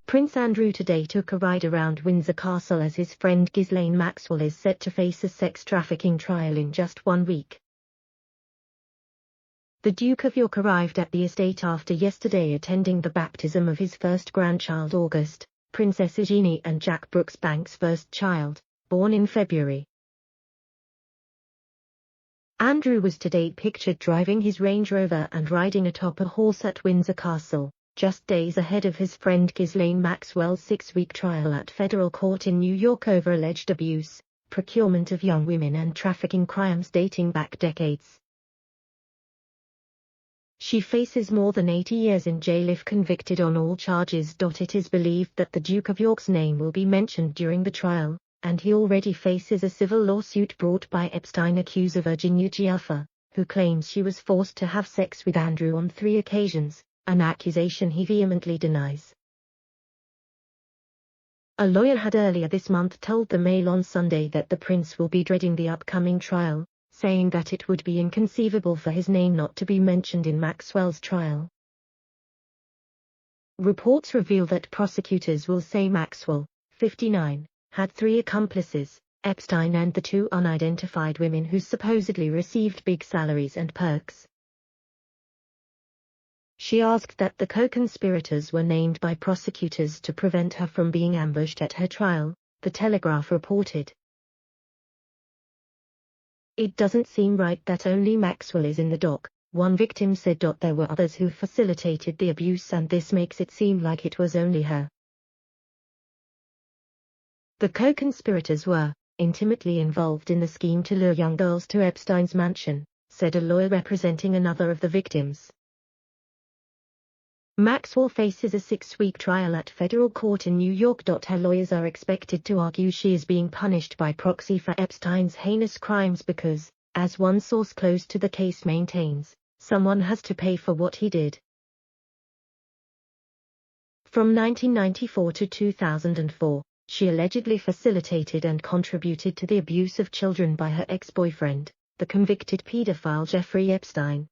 Prince Andrew today took a ride around Windsor Castle as his friend Ghislaine Maxwell is set to face a sex trafficking trial in just 1 week. The Duke of York arrived at the estate after yesterday attending the baptism of his first grandchild August, Princess Eugenie and Jack Brooksbank's first child, born in February. Andrew was today pictured driving his Range Rover and riding atop a horse at Windsor Castle, just days ahead of his friend Ghislaine Maxwell's 6-week trial at federal court in New York over alleged abuse, procurement of young women and trafficking crimes dating back decades. She faces more than 80 years in jail if convicted on all charges. It is believed that the Duke of York's name will be mentioned during the trial, and he already faces a civil lawsuit brought by Epstein accuser Virginia Giuffa, who claims she was forced to have sex with Andrew on 3 occasions, an accusation he vehemently denies. A lawyer had earlier this month told the Mail on Sunday that the prince will be dreading the upcoming trial, saying that it would be inconceivable for his name not to be mentioned in Maxwell's trial. Reports reveal that prosecutors will say Maxwell, 59, had 3 accomplices, Epstein and the 2 unidentified women who supposedly received big salaries and perks. She asked that the co-conspirators were named by prosecutors to prevent her from being ambushed at her trial, The Telegraph reported. It doesn't seem right that only Maxwell is in the dock, one victim said. There were others who facilitated the abuse and this makes it seem like it was only her. The co-conspirators were intimately involved in the scheme to lure young girls to Epstein's mansion, said a lawyer representing another of the victims. Maxwell faces a 6-week trial at federal court in New York. Her lawyers are expected to argue she is being punished by proxy for Epstein's heinous crimes because, as one source close to the case maintains, someone has to pay for what he did. From 1994 to 2004, she allegedly facilitated and contributed to the abuse of children by her ex-boyfriend, the convicted pedophile Jeffrey Epstein.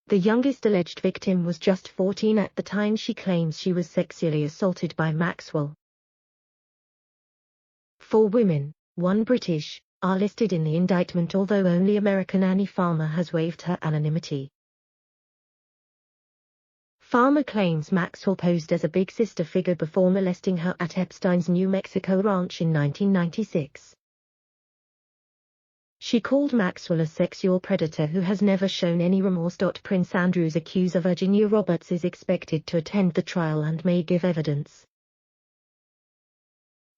The youngest alleged victim was just 14 at the time she claims she was sexually assaulted by Maxwell. 4 women, 1 British, are listed in the indictment, although only American Annie Farmer has waived her anonymity. Farmer claims Maxwell posed as a big sister figure before molesting her at Epstein's New Mexico ranch in 1996. She called Maxwell a sexual predator who has never shown any remorse. Prince Andrew's accuser Virginia Roberts is expected to attend the trial and may give evidence.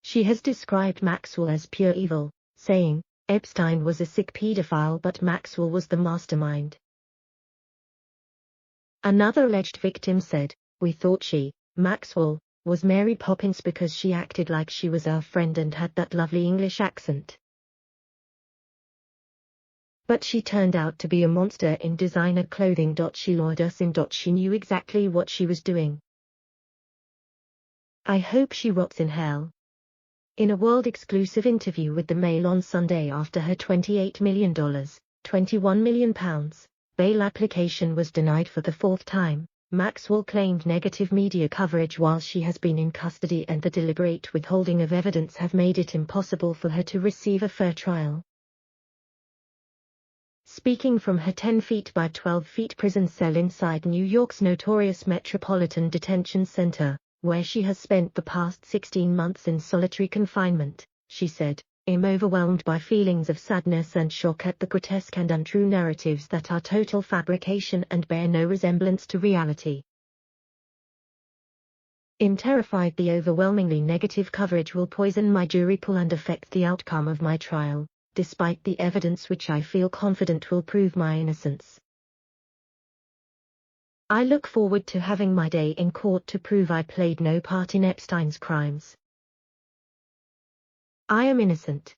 She has described Maxwell as pure evil, saying, "Epstein was a sick pedophile but Maxwell was the mastermind." Another alleged victim said, "We thought she, Maxwell, was Mary Poppins because she acted like she was our friend and had that lovely English accent. But she turned out to be a monster in designer clothing. She lured us in. She knew exactly what she was doing. I hope she rots in hell." In a world-exclusive interview with the Mail on Sunday after her $28 million, £21 million, bail application was denied for the 4th time, Maxwell claimed negative media coverage while she has been in custody and the deliberate withholding of evidence have made it impossible for her to receive a fair trial. Speaking from her 10 feet by 12 feet prison cell inside New York's notorious Metropolitan Detention Center, where she has spent the past 16 months in solitary confinement, she said, "I'm overwhelmed by feelings of sadness and shock at the grotesque and untrue narratives that are total fabrication and bear no resemblance to reality. I'm terrified the overwhelmingly negative coverage will poison my jury pool and affect the outcome of my trial, despite the evidence which I feel confident will prove my innocence. I look forward to having my day in court to prove I played no part in Epstein's crimes. I am innocent."